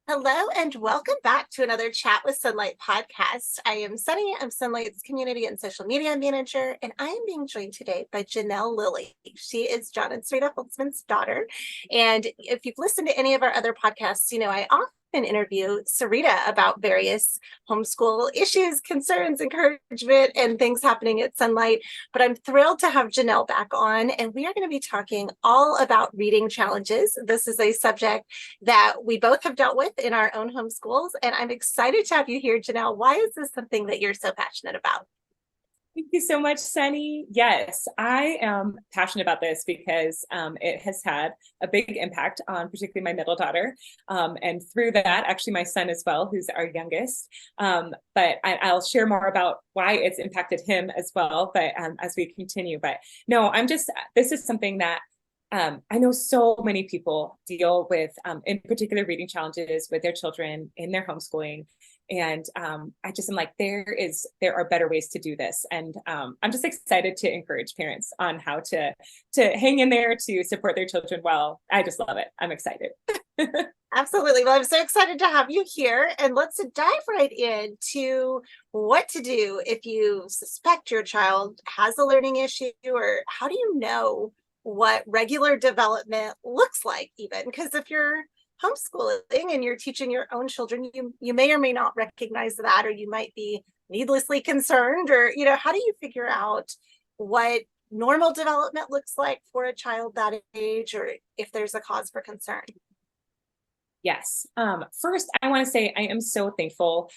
Hello and welcome back to another Chat with Sonlight podcast. I am Sunny. I'm Sonlight's community and social media manager, and I am being joined today by Jonelle Lilly. She is John and Sarita Holtzman's daughter. And if you've listened to any of our other podcasts, you know I often interview Sarita about various homeschool issues, concerns, encouragement, and things happening at Sonlight. But I'm thrilled to have Jonelle back on, and we are going to be talking all about reading challenges. This is a subject that we both have dealt with in our own homeschools. And I'm excited to have you here, Jonelle. Why is this something that you're so passionate about? Thank you so much, Sunny. Yes, I am passionate about this because it has had a big impact on particularly my middle daughter. And through that, actually my son as well, who's our youngest. But I'll share more about why it's impacted him as well, but as we continue. But no, this is something that I know so many people deal with, in particular, reading challenges with their children in their homeschooling. And am like, there are better ways to do this. And I'm just excited to encourage parents on how to hang in there to support their children well. I just love it. I'm excited. Absolutely. Well, I'm so excited to have you here. And let's dive right into what to do if you suspect your child has a learning issue, or how do you know what regular development looks like, even? Because if you're homeschooling and you're teaching your own children, you may or may not recognize that, or you might be needlessly concerned, or how do you figure out what normal development looks like for a child that age, or if there's a cause for concern? Yes. First, I want to say I am so thankful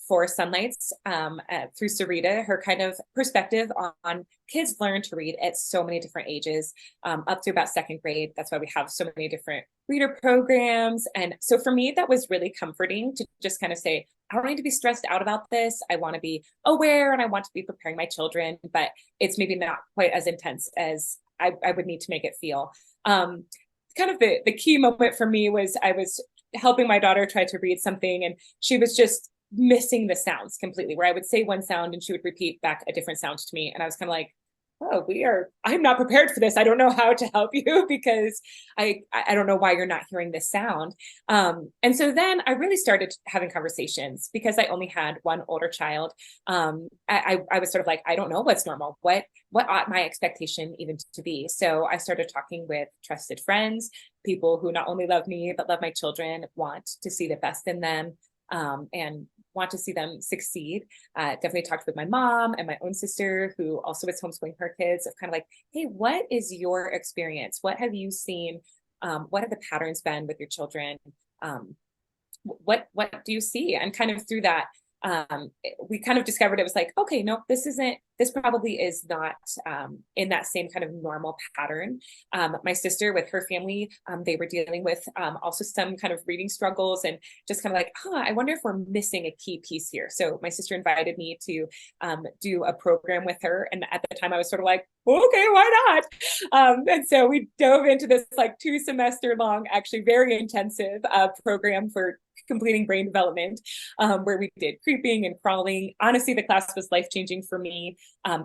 for Sonlight's through Sarita, her kind of perspective on kids learn to read at so many different ages, up to about second grade. That's why we have so many different reader programs. And so for me, that was really comforting to just kind of say, I don't need to be stressed out about this. I want to be aware and I want to be preparing my children, but it's maybe not quite as intense as I would need to make it feel. Kind of the key moment for me was I was helping my daughter try to read something and she was just missing the sounds completely, where I would say one sound and she would repeat back a different sound to me. And I was kind of like, oh, I'm not prepared for this. I don't know how to help you because I don't know why you're not hearing this sound. And so then I really started having conversations because I only had one older child. I was sort of like, I don't know what's normal. What ought my expectation even to be? So I started talking with trusted friends, people who not only love me, but love my children, want to see the best in them, and want to see them succeed. Definitely talked with my mom and my own sister, who also is homeschooling her kids, of kind of like, hey, what is your experience? What have you seen? What have the patterns been with your children? What do you see? And kind of through that, we kind of discovered it was like, okay, no, this probably is not in that same kind of normal pattern. My sister with her family, they were dealing with also some kind of reading struggles, and just kind of like, I wonder if we're missing a key piece here. So my sister invited me to do a program with her. And at the time I was sort of like, okay, why not? And so we dove into this like 2-semester long, actually very intensive program for completing brain development, where we did creeping and crawling. Honestly, the class was life-changing for me.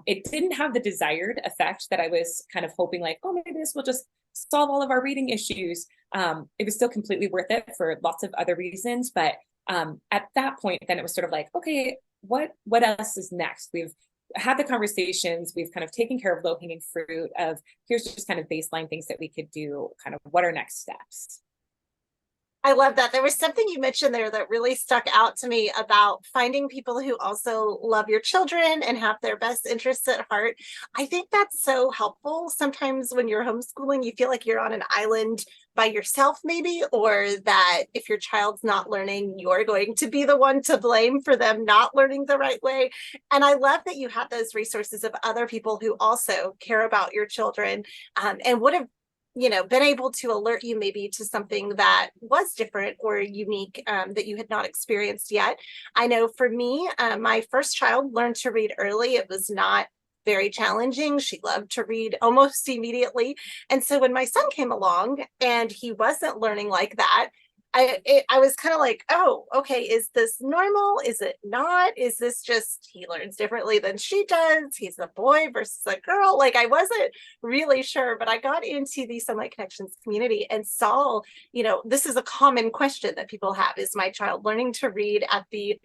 It didn't have the desired effect that I was kind of hoping, like, oh, maybe this will just solve all of our reading issues. It was still completely worth it for lots of other reasons. But at that point, then it was sort of like, okay, what else is next? We've had the conversations, we've kind of taken care of low-hanging fruit of here's just kind of baseline things that we could do, kind of what are next steps. I love that. There was something you mentioned there that really stuck out to me about finding people who also love your children and have their best interests at heart. I think that's so helpful. Sometimes when you're homeschooling, you feel like you're on an island by yourself, maybe, or that if your child's not learning, you're going to be the one to blame for them not learning the right way. And I love that you have those resources of other people who also care about your children, and would have been able to alert you maybe to something that was different or unique, that you had not experienced yet. I know for me, my first child learned to read early. It was not very challenging. She loved to read almost immediately. And so when my son came along and he wasn't learning like that, I was kind of like, oh, okay, is this normal? Is it not? Is this just he learns differently than she does? He's a boy versus a girl. Like I wasn't really sure, but I got into the Sunlight Connections community and saw, this is a common question that people have: is my child learning to read at the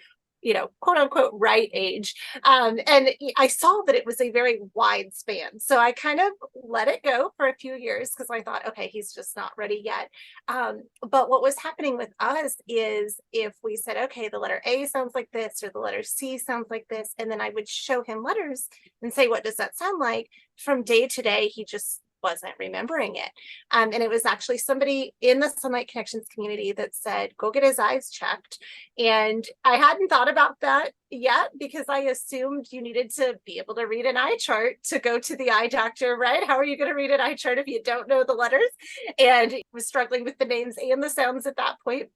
quote unquote right age? And I saw that it was a very wide span. So I kind of let it go for a few years because I thought, okay, he's just not ready yet. But what was happening with us is if we said, okay, the letter A sounds like this, or the letter C sounds like this, and then I would show him letters and say, what does that sound like? From day to day, he just wasn't remembering it. And it was actually somebody in the Sunlight Connections community that said, go get his eyes checked. And I hadn't thought about that yet because I assumed you needed to be able to read an eye chart to go to the eye doctor, right? How are you going to read an eye chart if you don't know the letters? And was struggling with the names and the sounds at that point.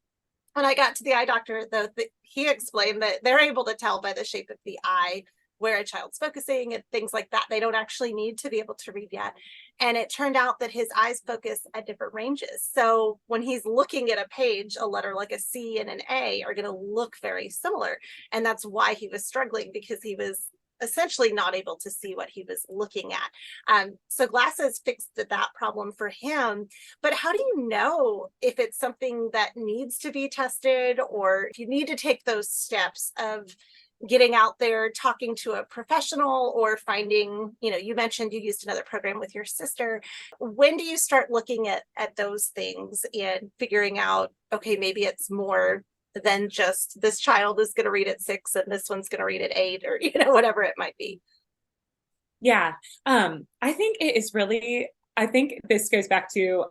When I got to the eye doctor, though, he explained that they're able to tell by the shape of the eye where a child's focusing and things like that. They don't actually need to be able to read yet. And it turned out that his eyes focus at different ranges. So when he's looking at a page, a letter like a C and an A are going to look very similar. And that's why he was struggling, because he was essentially not able to see what he was looking at. So glasses fixed that problem for him. But how do you know if it's something that needs to be tested, or if you need to take those steps of getting out there, talking to a professional, or finding, you mentioned you used another program with your sister. When do you start looking at those things and figuring out, okay, maybe it's more than just this child is going to read at 6 and this one's going to read at 8, or, whatever it might be? Yeah. I think it is really, I think this goes back to,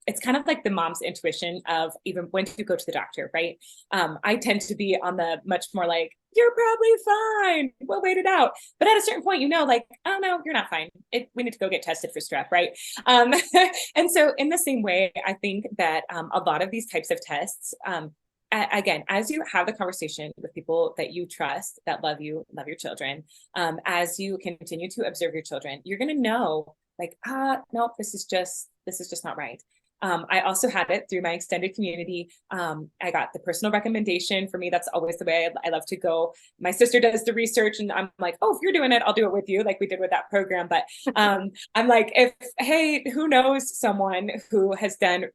it's kind of like the mom's intuition of even when to go to the doctor, right? I tend to be on the much more like, you're probably fine, we'll wait it out. But at a certain point, like, oh no, you're not fine. We need to go get tested for strep, right? And so in the same way, I think that a lot of these types of tests, again, as you have the conversation with people that you trust, that love you, love your children, as you continue to observe your children, you're going to know like, no, this is just not right. I also had it through my extended community. I got the personal recommendation. For me, that's always the way I love to go. My sister does the research and I'm like, oh, if you're doing it, I'll do it with you, like we did with that program. But I'm like, hey, who knows someone who has done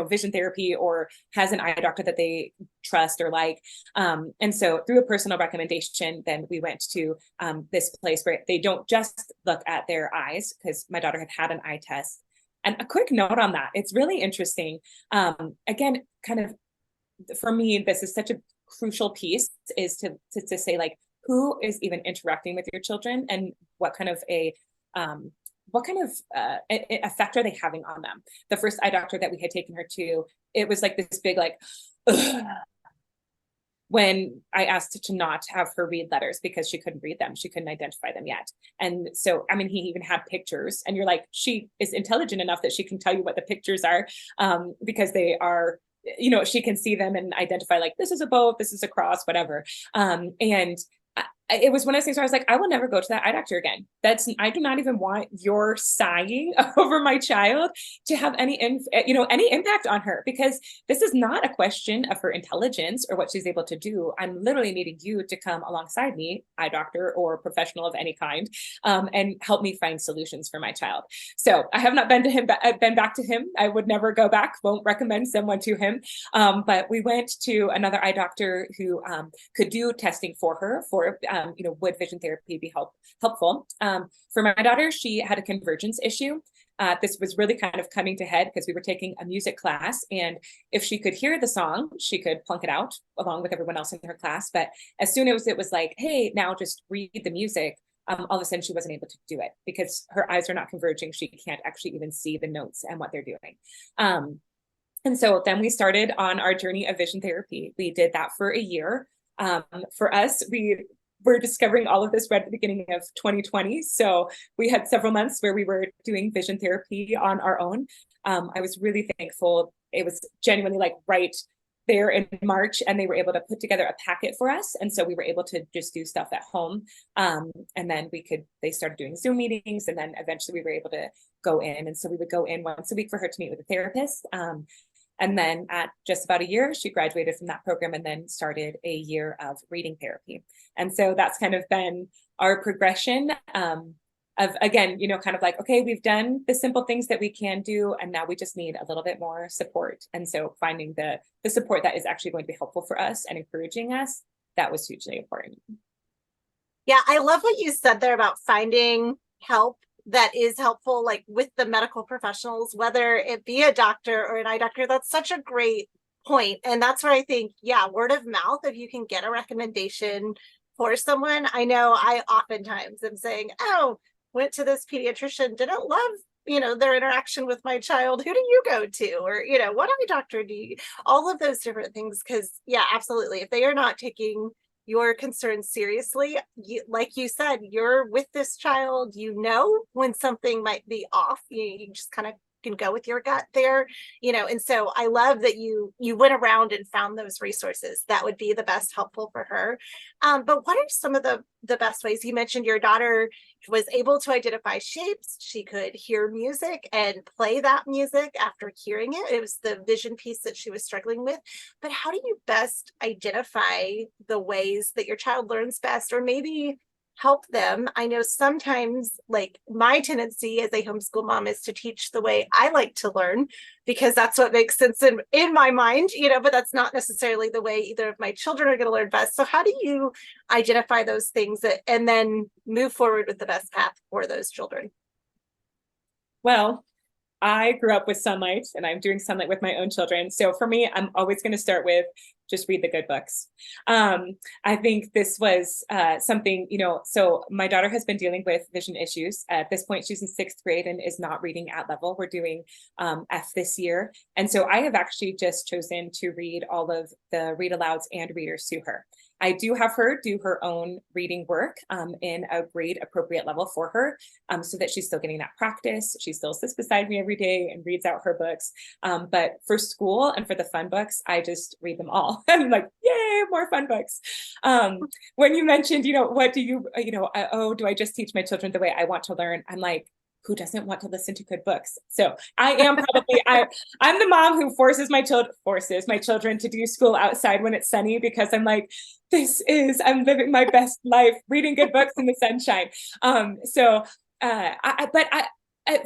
vision therapy or has an eye doctor that they trust or like. And so through a personal recommendation, then we went to this place where they don't just look at their eyes, because my daughter had an eye test. And a quick note on that, it's really interesting. Again, kind of for me, this is such a crucial piece, is to say like, who is even interacting with your children and what kind of effect are they having on them? The first eye doctor that we had taken her to, it was like this big, like, ugh, when I asked to not have her read letters because she couldn't read them. She couldn't identify them yet. And so, I mean, he even had pictures and you're like, she is intelligent enough that she can tell you what the pictures are, because they are, she can see them and identify like, this is a boat, this is a cross, whatever. And it was one of those things where I was like, I will never go to that eye doctor again. I do not even want your sighing over my child to have any impact on her, because this is not a question of her intelligence or what she's able to do. I'm literally needing you to come alongside me, eye doctor or professional of any kind, and help me find solutions for my child. So I have not been back to him. I would never go back. Won't recommend someone to him. But we went to another eye doctor who could do testing for her for would vision therapy be helpful? For my daughter, she had a convergence issue. This was really kind of coming to head because we were taking a music class, and if she could hear the song, she could plunk it out along with everyone else in her class. But as soon as it was like, hey, now just read the music, all of a sudden she wasn't able to do it because her eyes are not converging. She can't actually even see the notes and what they're doing. And so then we started on our journey of vision therapy. We did that for a year. For us, we're discovering all of this right at the beginning of 2020. So we had several months where we were doing vision therapy on our own. I was really thankful. It was genuinely like right there in March, and they were able to put together a packet for us. And so we were able to just do stuff at home. And then they started doing Zoom meetings, and then eventually we were able to go in. And so we would go in once a week for her to meet with a therapist. And then at just about a year, she graduated from that program and then started a year of reading therapy. And so that's kind of been our progression. Of again, kind of like, okay, we've done the simple things that we can do, and now we just need a little bit more support. And so finding the support that is actually going to be helpful for us and encouraging us, that was hugely important. Yeah, I love what you said there about finding help that is helpful, like with the medical professionals, whether it be a doctor or an eye doctor. That's such a great point. And that's where I think, yeah, word of mouth, if you can get a recommendation for someone. I know I oftentimes am saying, oh, went to this pediatrician, didn't love their interaction with my child. Who do you go to? Or what eye doctor do you, all of those different things. Because yeah, absolutely, if they are not taking your concerns seriously, like you said, you're with this child, when something might be off. You just kind of can go with your gut there, and so I love that you went around and found those resources that would be the best helpful for her. But what are some of the best ways? You mentioned your daughter was able to identify shapes. She could hear music and play that music after hearing it. It was the vision piece that she was struggling with. But how do you best identify the ways that your child learns best, or maybe help them? I know sometimes, like, my tendency as a homeschool mom is to teach the way I like to learn, because that's what makes sense in my mind, but that's not necessarily the way either of my children are going to learn best. So how do you identify those things and then move forward with the best path for those children? Well, I grew up with Sonlight, and I'm doing Sonlight with my own children. So for me, I'm always going to start with just read the good books. I think this was something, so my daughter has been dealing with vision issues. At this point, she's in 6th grade and is not reading at level. We're doing F this year. And so I have actually just chosen to read all of the read alouds and readers to her. I do have her do her own reading work in a grade appropriate level for her, so that she's still getting that practice. She still sits beside me every day and reads out her books. But for school and for the fun books, I just read them all. I'm like, yay, more fun books. When you mentioned, what do you, do I just teach my children the way I want to learn? I'm like, who doesn't want to listen to good books? So I am probably, I'm the mom who forces my children to do school outside when it's sunny, because I'm like, I'm living my best life, reading good books in the sunshine.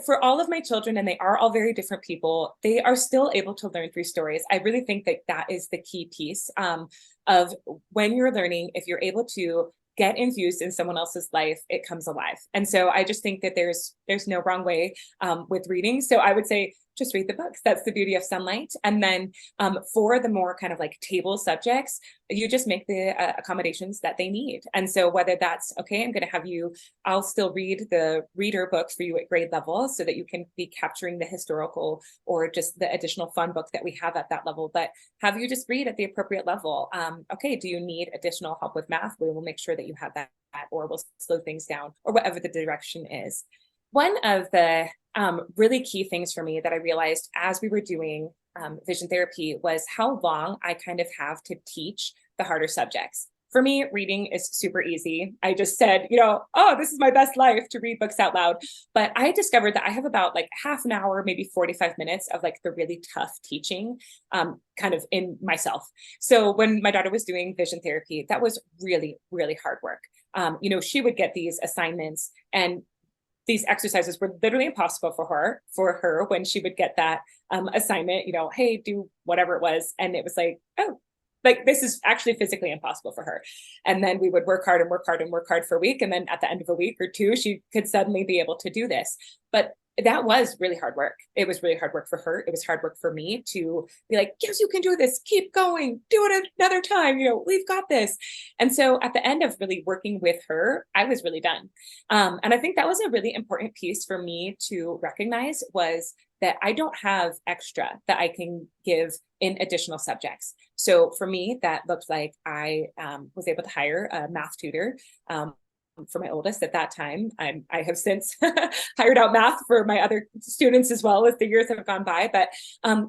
For all of my children, and they are all very different people, they are still able to learn through stories. I really think that is the key piece of when you're learning. If you're able to get infused in someone else's life, it comes alive. And so I just think that there's no wrong way with reading. So I would say just read the books. That's the beauty of Sonlight. And then for the more kind of like table subjects, you just make the accommodations that they need. And so whether that's, okay, I'm going to have I'll still read the reader book for you at grade level so that you can be capturing the historical or just the additional fun book that we have at that level, but have you just read at the appropriate level. Okay, do you need additional help with math? We will make sure that you have that, or we'll slow things down, or whatever the direction is. One of the really key things for me that I realized as we were doing vision therapy was how long I kind of have to teach the harder subjects. For me, reading is super easy. I just said, oh, this is my best life to read books out loud. But I discovered that I have about like half an hour, maybe 45 minutes of like the really tough teaching kind of in myself. So when my daughter was doing vision therapy, that was really, really hard work. She would get these assignments, and these exercises were literally impossible for her when she would get that assignment, hey, do whatever it was. And it was like, oh, like this is actually physically impossible for her. And then we would work hard and work hard and work hard for a week. And then at the end of a week or two, she could suddenly be able to do this. But that was really hard work. It was really hard work for her. It was hard work for me to be like, yes, you can do this. Keep going. Do it another time. We've got this. And so at the end of really working with her, I was really done. And I think that was a really important piece for me to recognize, was that I don't have extra that I can give in additional subjects. So for me, that looked like I was able to hire a math tutor for my oldest at that time. I have since hired out math for my other students as well as the years have gone by. But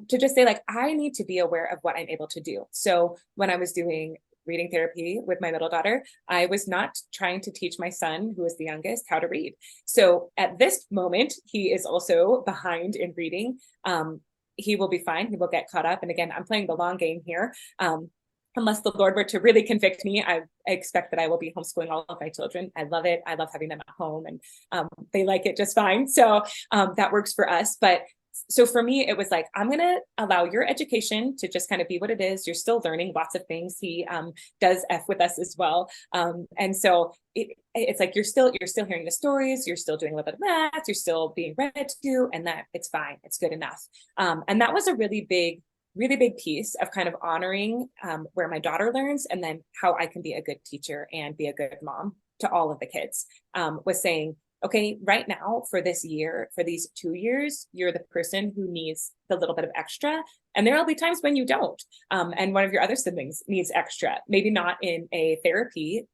to just say, like, I need to be aware of what I'm able to do. So when I was doing reading therapy with my middle daughter, I was not trying to teach my son, who is the youngest, how to read. So at this moment, he is also behind in reading. he will be fine. He will get caught up. And again, I'm playing the long game here. Unless the Lord were to really convict me, I expect that I will be homeschooling all of my children. I love it. I love having them at home, and they like it just fine. So that works for us. But so for me, it was like, I'm going to allow your education to just kind of be what it is. You're still learning lots of things. He does F with us as well. And so it's like, you're still hearing the stories. You're still doing a little bit of math. You're still being read to, and that it's fine. It's good enough. And that was a really big piece of kind of honoring where my daughter learns, and then how I can be a good teacher and be a good mom to all of the kids, was saying, okay, right now for this year, for these 2 years, you're the person who needs the little bit of extra. And there will be times when you don't. And one of your other siblings needs extra, maybe not in a therapy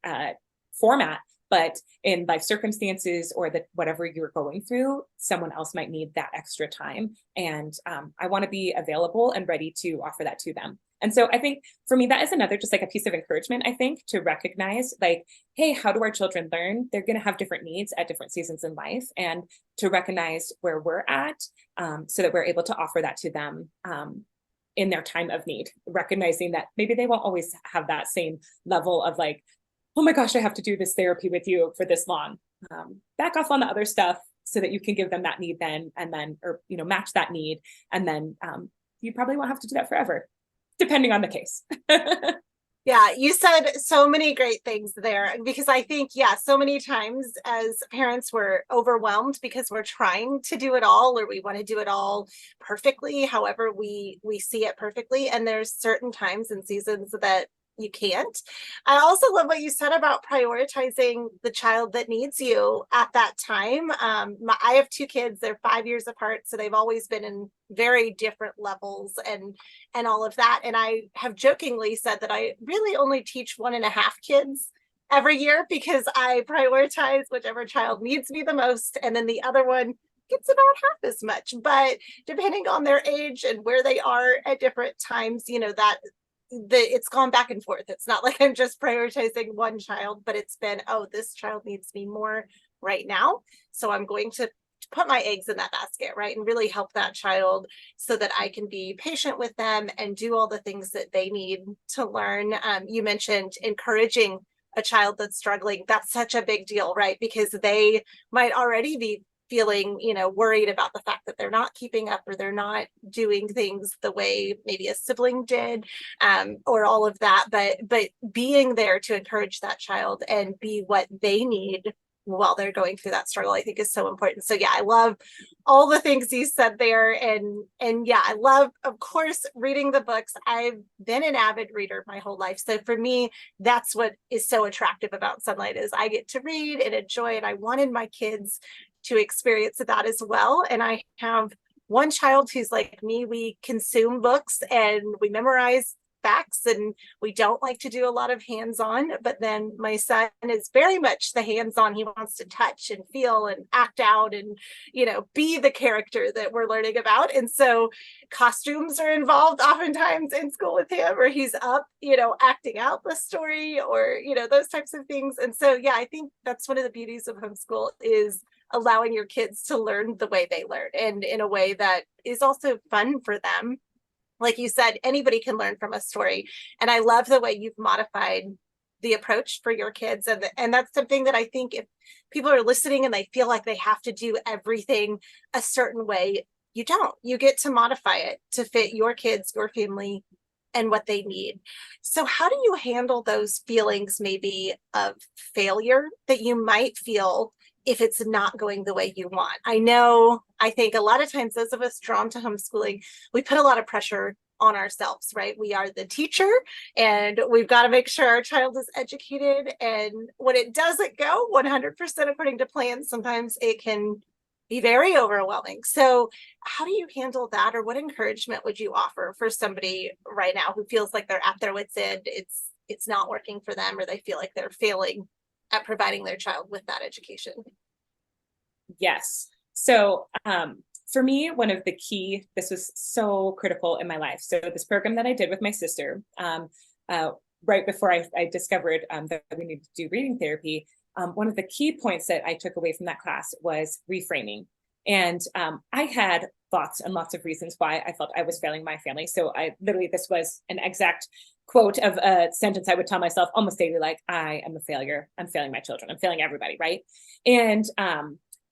format, but in life circumstances or that whatever you're going through, someone else might need that extra time. And I want to be available and ready to offer that to them. And so I think for me, that is another, just like a piece of encouragement, I think, to recognize like, hey, how do our children learn? They're going to have different needs at different seasons in life, and to recognize where we're at, so that we're able to offer that to them in their time of need, recognizing that maybe they won't always have that same level of like, oh my gosh, I have to do this therapy with you for this long. Back off on the other stuff so that you can give them that need then, and then, or, match that need. And then you probably won't have to do that forever, depending on the case. Yeah, you said so many great things there, because I think, yeah, so many times as parents, we're overwhelmed because we're trying to do it all, or we want to do it all perfectly, however we see it perfectly. And there's certain times and seasons that you can't. I also love what you said about prioritizing the child that needs you at that time. I have 2 kids, they're 5 years apart, so they've always been in very different levels and all of that. And I have jokingly said that I really only teach 1.5 kids every year, because I prioritize whichever child needs me the most, and then the other one gets about half as much. But depending on their age and where they are at different times, that it's gone back and forth. It's not like I'm just prioritizing one child, but it's been, oh, this child needs me more right now, so I'm going to put my eggs in that basket, right, and really help that child so that I can be patient with them and do all the things that they need to learn. You mentioned encouraging a child that's struggling. That's such a big deal, right, because they might already be feeling, worried about the fact that they're not keeping up, or they're not doing things the way maybe a sibling did, or all of that. But being there to encourage that child and be what they need while they're going through that struggle, I think is so important. So yeah, I love all the things you said there. And yeah, I love, of course, reading the books. I've been an avid reader my whole life. So for me, that's what is so attractive about Sunlight, is I get to read and enjoy, and I wanted my kids to experience that as well. And I have one child who's like me. We consume books and we memorize facts, and we don't like to do a lot of hands-on. But then my son is very much the hands-on. He wants to touch and feel and act out and, be the character that we're learning about. And so costumes are involved oftentimes in school with him, or he's up, acting out the story, or, those types of things. And so, yeah, I think that's one of the beauties of homeschool, is allowing your kids to learn the way they learn, and in a way that is also fun for them. Like you said, anybody can learn from a story. And I love the way you've modified the approach for your kids. And that's something that I think, if people are listening and they feel like they have to do everything a certain way, you don't. You get to modify it to fit your kids, your family, and what they need. So how do you handle those feelings maybe of failure that you might feel if it's not going the way you want? I think a lot of times, those of us drawn to homeschooling, we put a lot of pressure on ourselves, right? We are the teacher, and we've got to make sure our child is educated. And when it doesn't go 100% according to plan, sometimes it can be very overwhelming. So how do you handle that, or what encouragement would you offer for somebody right now who feels like they're at their wits' end, it's not working for them, or they feel like they're failing at providing their child with that education? Yes. So for me, one of the this was so critical in my life. So this program that I did with my sister, right before I discovered that we needed to do reading therapy, one of the key points that I took away from that class was reframing. And I had lots and lots of reasons why I felt I was failing my family. So I literally, this was an exact quote of a sentence I would tell myself almost daily, like, I am a failure. I'm failing my children. I'm failing everybody. Right. And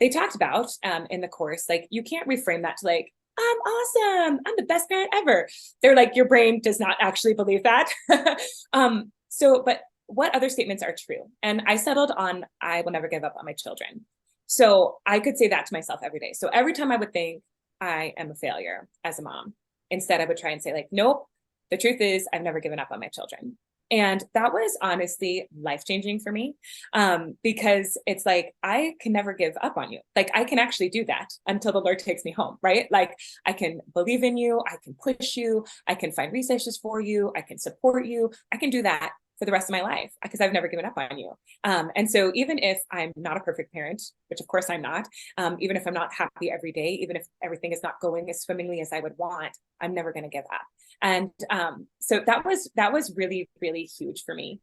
they talked about in the course, like, you can't reframe that to like, I'm awesome. I'm the best parent ever. They're like, your brain does not actually believe that. But what other statements are true? And I settled on, I will never give up on my children. So I could say that to myself every day. So every time I would think I am a failure as a mom, instead I would try and say like, nope, the truth is I've never given up on my children. And that was honestly life-changing for me, because it's like, I can never give up on you. Like, I can actually do that until the Lord takes me home, right? Like, I can believe in you, I can push you, I can find resources for you, I can support you, I can do that for the rest of my life because I've never given up on you. And so even if I'm not a perfect parent, which of course I'm not, even if I'm not happy every day, even if everything is not going as swimmingly as I would want, I'm never going to give up. And so that was really, really huge for me.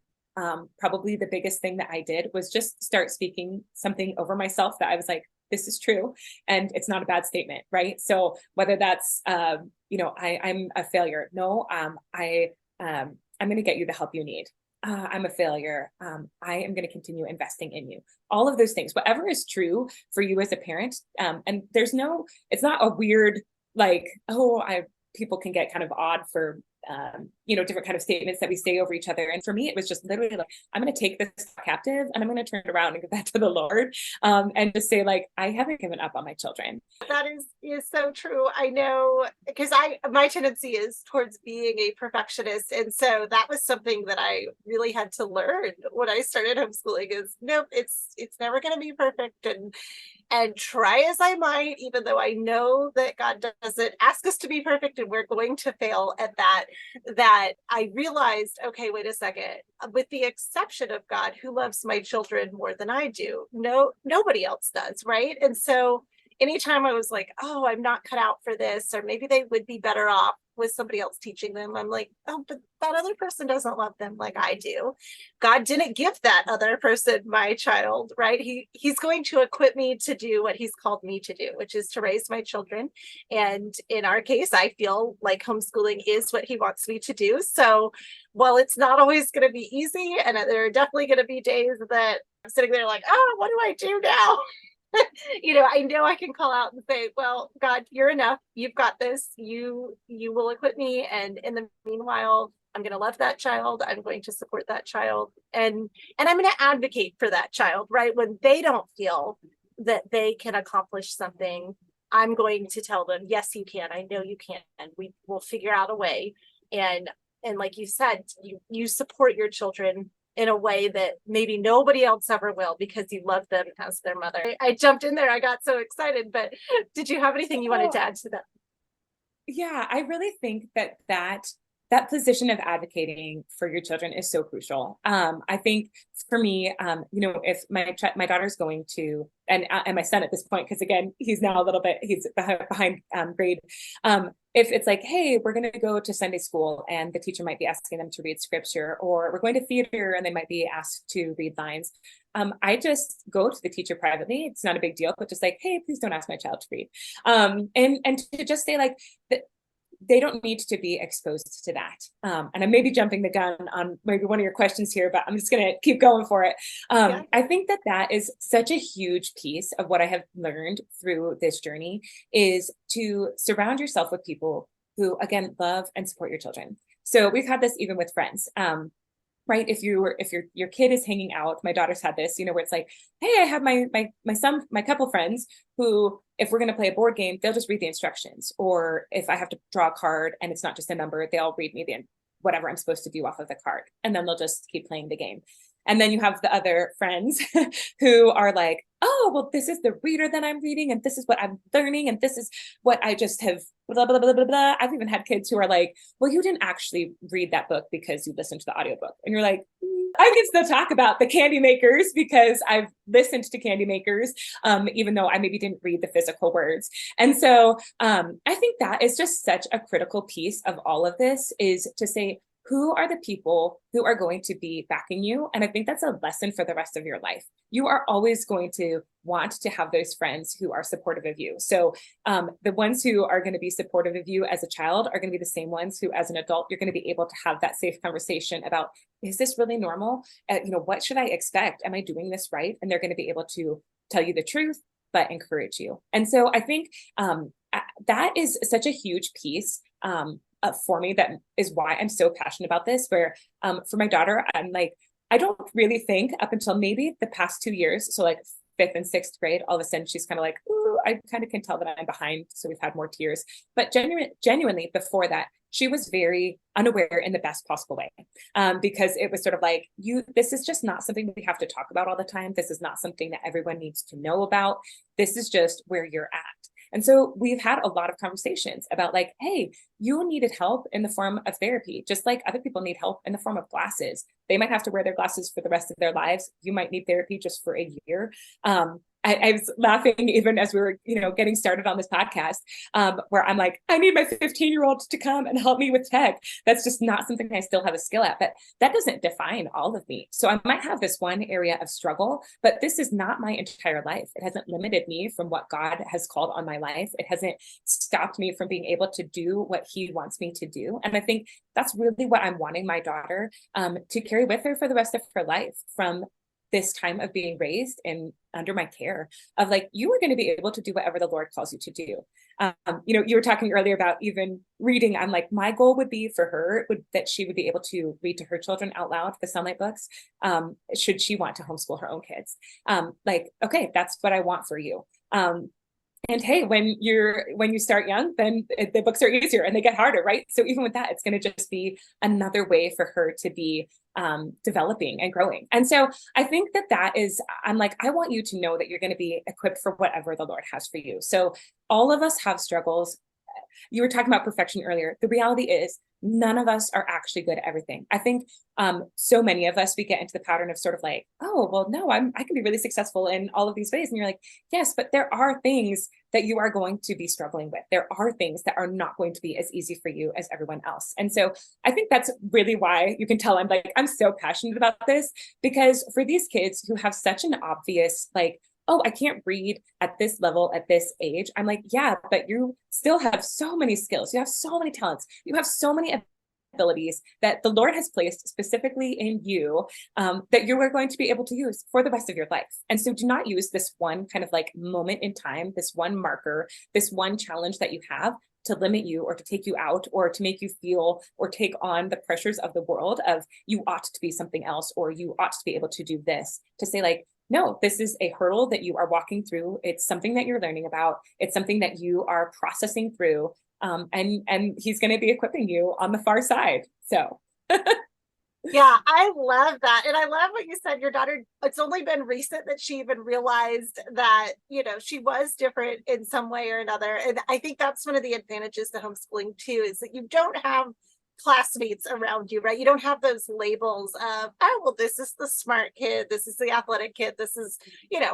Probably the biggest thing that I did was just start speaking something over myself that I was like, this is true. And it's not a bad statement, right? So whether that's, I'm a failure. No, I'm going to get you the help you need. I'm a failure. I am going to continue investing in you. All of those things, whatever is true for you as a parent. And it's not a weird, like, people can get kind of odd for, different kind of statements that we say over each other. And for me, it was just literally like, I'm going to take this captive and I'm going to turn it around and give that to the Lord. And just say like, I haven't given up on my children. That is so true. I know, because my tendency is towards being a perfectionist. And so that was something that I really had to learn when I started homeschooling is nope, it's never going to be perfect. And try as I might, even though I know that God doesn't ask us to be perfect and we're going to fail at that I realized, okay, wait a second, with the exception of God, who loves my children more than I do, nobody else does, right? And so anytime I was like, oh, I'm not cut out for this, or maybe they would be better off with somebody else teaching them, I'm like, oh, but that other person doesn't love them like I do. God didn't give that other person my child, right? He's going to equip me to do what he's called me to do, which is to raise my children. And in our case, I feel like homeschooling is what he wants me to do. So while it's not always going to be easy, and there are definitely going to be days that I'm sitting there like, oh, what do I do now? I know I can call out and say, well, God, you're enough. You've got this. You will equip me. And in the meanwhile, I'm going to love that child. I'm going to support that child. And I'm going to advocate for that child, right? When they don't feel that they can accomplish something, I'm going to tell them, yes, you can. I know you can. And we will figure out a way. And like you said, you support your children in a way that maybe nobody else ever will because you love them as their mother. I jumped in there. I got so excited, but did you have anything you wanted to add to that? Yeah, I really think that position of advocating for your children is so crucial. I think for me, if my daughter's going to, and my son at this point, because again, he's now a little bit, he's behind grade. If it's like, hey, we're going to go to Sunday school and the teacher might be asking them to read scripture, or we're going to theater and they might be asked to read lines. I just go to the teacher privately. It's not a big deal, but just like, hey, please don't ask my child to read. And to just say like, they don't need to be exposed to that. And I may be jumping the gun on maybe one of your questions here, but I'm just going to keep going for it. Yeah. I think that is such a huge piece of what I have learned through this journey is to surround yourself with people who, again, love and support your children. So we've had this even with friends. Right. If your kid is hanging out, my daughter's had this, where it's like, hey, I have my couple friends who, if we're going to play a board game, they'll just read the instructions. Or if I have to draw a card and it's not just a number, they'll read me whatever I'm supposed to do off of the card. And then they'll just keep playing the game. And then you have the other friends who are like, oh, well, this is the reader that I'm reading, and this is what I'm learning, and this is what I just have blah, blah, blah, blah, blah. I've even had kids who are like, well, you didn't actually read that book because you listened to the audiobook. And you're like, I can still talk about the candy makers because I've listened to candy makers, even though I maybe didn't read the physical words. And so I think that is just such a critical piece of all of this is to say, who are the people who are going to be backing you? And I think that's a lesson for the rest of your life. You are always going to want to have those friends who are supportive of you. So the ones who are going to be supportive of you as a child are going to be the same ones who, as an adult, you're going to be able to have that safe conversation about, is this really normal? What should I expect? Am I doing this right? And they're going to be able to tell you the truth, but encourage you. And so I think that is such a huge piece for me. That is why I'm so passionate about this, where for my daughter, I'm like, I don't really think up until maybe the past 2 years, so like fifth and sixth grade, all of a sudden she's kind of like, ooh, I kind of can tell that I'm behind. So we've had more tears. But genuinely before that, she was very unaware in the best possible way, because it was sort of like, this is just not something we have to talk about all the time. This is not something that everyone needs to know about. This is just where you're at. And so we've had a lot of conversations about like, hey, you needed help in the form of therapy, just like other people need help in the form of glasses. They might have to wear their glasses for the rest of their lives. You might need therapy just for a year. I was laughing even as we were, getting started on this podcast, where I'm like, I need my 15-year-old to come and help me with tech. That's just not something I still have a skill at, but that doesn't define all of me. So I might have this one area of struggle, but this is not my entire life. It hasn't limited me from what God has called on my life. It hasn't stopped me from being able to do what he wants me to do. And I think that's really what I'm wanting my daughter to carry with her for the rest of her life, from this time of being raised and under my care, of like, you are going to be able to do whatever the Lord calls you to do. You were talking earlier about even reading. I'm like, my goal would be for her that she would be able to read to her children out loud the Sonlight books, should she want to homeschool her own kids. Okay, that's what I want for you. And hey, when you start young, then the books are easier and they get harder, right? So even with that, it's going to just be another way for her to be developing and growing. And so I think that is, I'm like, I want you to know that you're going to be equipped for whatever the Lord has for you. So all of us have struggles. You were talking about perfection earlier. The reality is none of us are actually good at everything. I think so many of us, we get into the pattern of sort of like, oh, well, no, I can be really successful in all of these ways. And you're like, yes, but there are things that you are going to be struggling with. There are things that are not going to be as easy for you as everyone else. And so I think that's really why you can tell I'm so passionate about this, because for these kids who have such an obvious, like, oh, I can't read at this level at this age. I'm like, yeah, but you still have so many skills. You have so many talents. You have so many abilities that the Lord has placed specifically in you, that you are going to be able to use for the rest of your life. And so do not use this one kind of like moment in time, this one marker, this one challenge that you have to limit you or to take you out or to make you feel or take on the pressures of the world of you ought to be something else or you ought to be able to do this. To say like, no, this is a hurdle that you are walking through. It's something that you're learning about. It's something that you are processing through. And he's going to be equipping you on the far side. So yeah, I love that. And I love what you said. Your daughter, it's only been recent that she even realized that, she was different in some way or another. And I think that's one of the advantages to homeschooling too, is that you don't have classmates around you, right? You don't have those labels of, oh, well, this is the smart kid, this is the athletic kid, this is,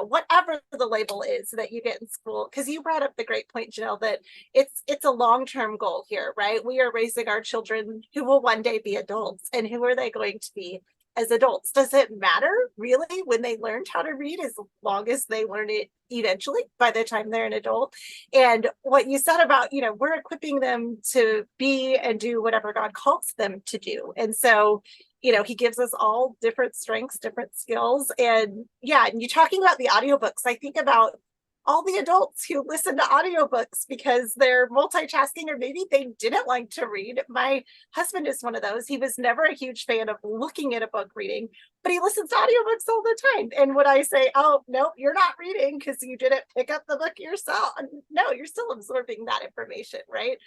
whatever the label is that you get in school. Because you brought up the great point, Jonelle, that it's a long-term goal here, right? We are raising our children who will one day be adults, and who are they going to be as adults? Does it matter really when they learned how to read, as long as they learn it eventually by the time they're an adult? And what you said about, we're equipping them to be and do whatever God calls them to do. And so, he gives us all different strengths, different skills. And yeah, and you talking about the audiobooks, I think about all the adults who listen to audiobooks because they're multitasking, or maybe they didn't like to read. My husband is one of those. He was never a huge fan of looking at a book reading, but he listens to audiobooks all the time. And when I say, oh, no, you're not reading because you didn't pick up the book yourself, no, you're still absorbing that information, right?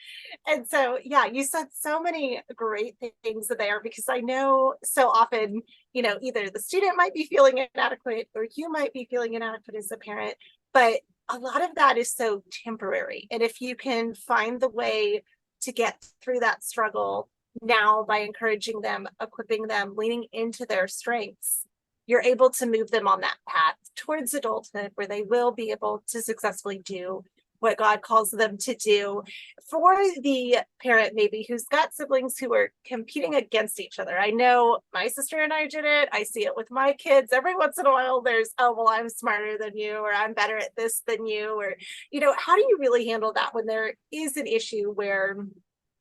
And so, yeah, you said so many great things there, because I know so often, either the student might be feeling inadequate or you might be feeling inadequate as a parent. But a lot of that is so temporary. And if you can find the way to get through that struggle now by encouraging them, equipping them, leaning into their strengths, you're able to move them on that path towards adulthood where they will be able to successfully do what God calls them to do. For the parent maybe who's got siblings who are competing against each other. I know my sister and I did it. I see it with my kids. Every once in a while there's, oh, well, I'm smarter than you, or I'm better at this than you, or, how do you really handle that when there is an issue where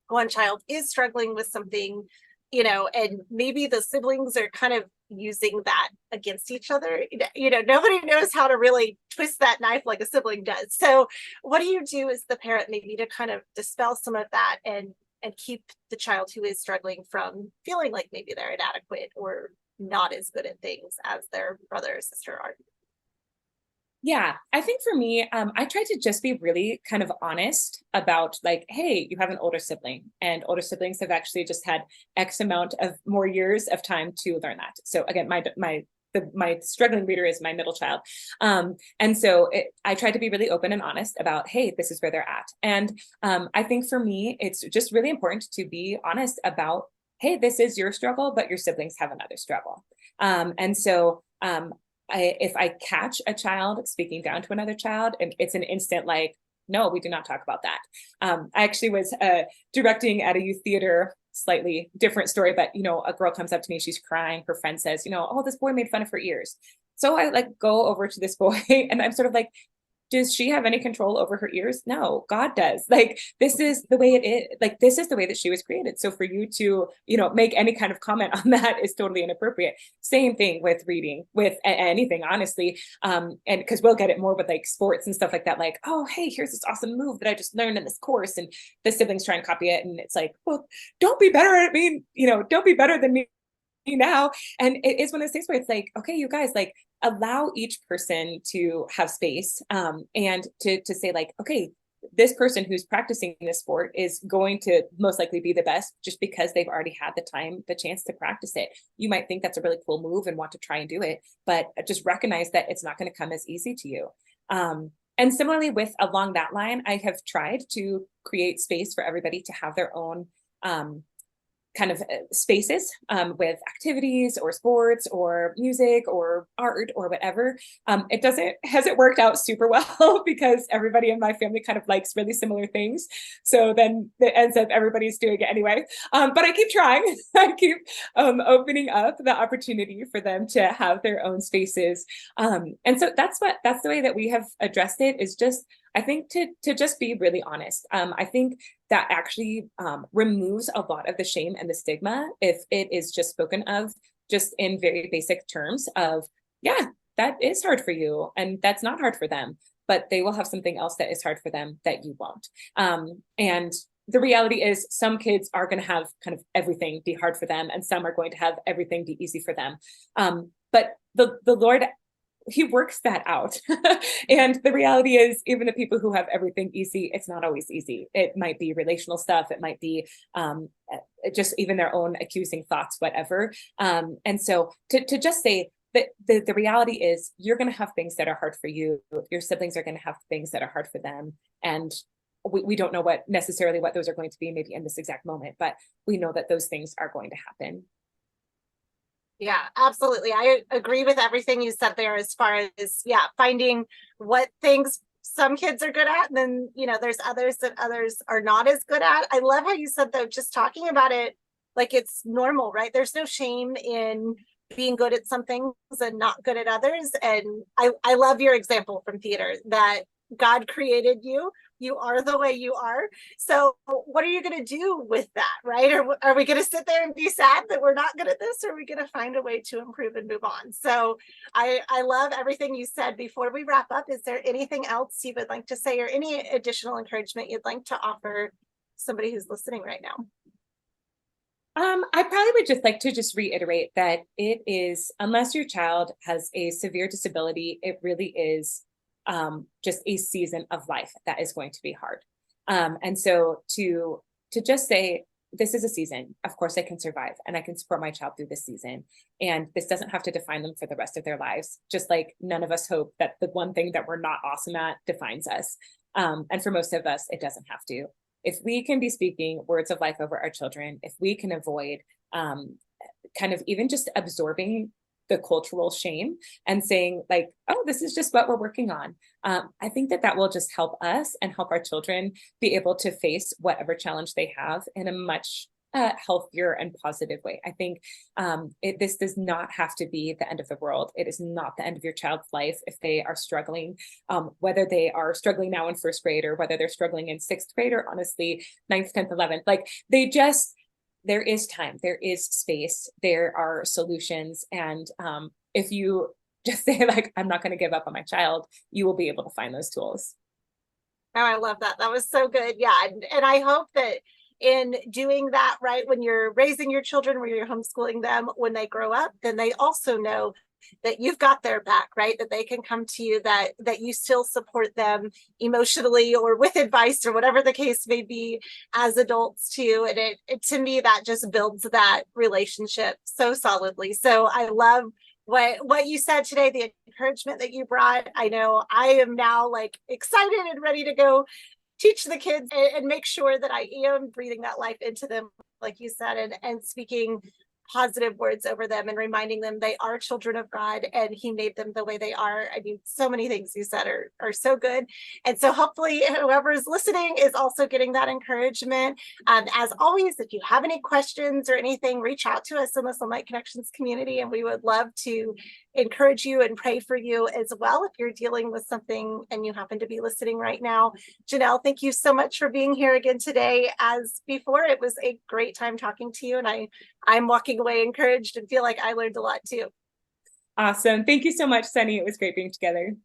one child is struggling with something, and maybe the siblings are kind of using that against each other? Nobody knows how to really twist that knife like a sibling does. So what do you do as the parent maybe to kind of dispel some of that and keep the child who is struggling from feeling like maybe they're inadequate or not as good at things as their brother or sister are? Yeah, I think for me, I try to just be really kind of honest about like, hey, you have an older sibling, and older siblings have actually just had X amount of more years of time to learn that. So again, my struggling reader is my middle child, and so I try to be really open and honest about, hey, this is where they're at, and I think for me, it's just really important to be honest about, hey, this is your struggle, but your siblings have another struggle, and so. If I catch a child speaking down to another child, and it's an instant like, no, we do not talk about that. I actually was directing at a youth theater, slightly different story, but a girl comes up to me, she's crying. Her friend says, oh, this boy made fun of her ears. So I like go over to this boy and I'm sort of like, does she have any control over her ears? No, God does. Like, this is the way it is. Like, this is the way that she was created. So for you to, make any kind of comment on that is totally inappropriate. Same thing with reading, with anything, honestly. And because we'll get it more with like sports and stuff like that. Like, oh, hey, here's this awesome move that I just learned in this course. And the siblings try and copy it. And it's like, well, don't be better at me. Don't be better than me now. And it is one of those things where it's like, okay, you guys, like, allow each person to have space, and to say like, okay, this person who's practicing this sport is going to most likely be the best just because they've already had the chance to practice it. You might think that's a really cool move and want to try and do it, but just recognize that it's not going to come as easy to you. And similarly, with along that line, I have tried to create space for everybody to have their own kind of spaces, with activities or sports or music or art or whatever. It hasn't worked out super well because everybody in my family kind of likes really similar things. So then it ends up everybody's doing it anyway. But I keep trying. I keep opening up the opportunity for them to have their own spaces. And so that's the way that we have addressed it, is just, I think, to just be really honest. I think that actually removes a lot of the shame and the stigma if it is just spoken of just in very basic terms of, yeah, that is hard for you and that's not hard for them, but they will have something else that is hard for them that you won't. And the reality is some kids are going to have kind of everything be hard for them, and some are going to have everything be easy for them. But the Lord, he works that out. And the reality is, even the people who have everything easy, it's not always easy. It might be relational stuff. It might be just even their own accusing thoughts, whatever. And so to just say that the reality is, you're going to have things that are hard for you. Your siblings are going to have things that are hard for them. And we don't know what those are going to be maybe in this exact moment, but we know that those things are going to happen. Yeah, absolutely. I agree with everything you said there as far as, finding what things some kids are good at. And then, there's others that others are not as good at. I love how you said, though, just talking about it like it's normal, right? There's no shame in being good at some things and not good at others. And I love your example from theater that God created you. You are the way you are. So what are you going to do with that, right? Or are we going to sit there and be sad that we're not good at this? Or are we going to find a way to improve and move on? So I love everything you said. Before we wrap up, is there anything else you would like to say, or any additional encouragement you'd like to offer somebody who's listening right now? I probably would just like to reiterate that it is, unless your child has a severe disability, it really is just a season of life that is going to be hard. And so to just say, this is a season, of course I can survive and I can support my child through this season. And this doesn't have to define them for the rest of their lives. Just like none of us hope that the one thing that we're not awesome at defines us. And for most of us, it doesn't have to. If we can be speaking words of life over our children, if we can avoid kind of even just absorbing the cultural shame and saying like, oh, this is just what we're working on. I think that that will just help us and help our children be able to face whatever challenge they have in a much healthier and positive way. I think this does not have to be the end of the world. It is not the end of your child's life if they are struggling, whether they are struggling now in first grade or whether they're struggling in sixth grade or honestly, ninth, 10th, 11th. Like there is time, there is space, there are solutions. And if you just say like, I'm not going to give up on my child, you will be able to find those tools. Oh, I love that. That was so good. Yeah. And I hope that in doing that, right, when you're raising your children, when you're homeschooling them, when they grow up, then they also know that you've got their back, right? That they can come to you, that you still support them emotionally or with advice or whatever the case may be as adults too. And it to me, that just builds that relationship so solidly. So I love what you said today, the encouragement that you brought. I know I am now like excited and ready to go teach the kids and make sure that I am breathing that life into them, like you said, and speaking positive words over them and reminding them they are children of God and he made them the way they are. I mean, so many things you said are so good. And so hopefully whoever is listening is also getting that encouragement. As always, if you have any questions or anything, reach out to us in the Sonlight Connections community, and we would love to encourage you and pray for you as well if you're dealing with something and you happen to be listening right now. Jonelle, thank you so much for being here again today. As before, it was a great time talking to you, and I'm walking away encouraged and feel like I learned a lot too. Awesome. Thank you so much, Sunny. It was great being together.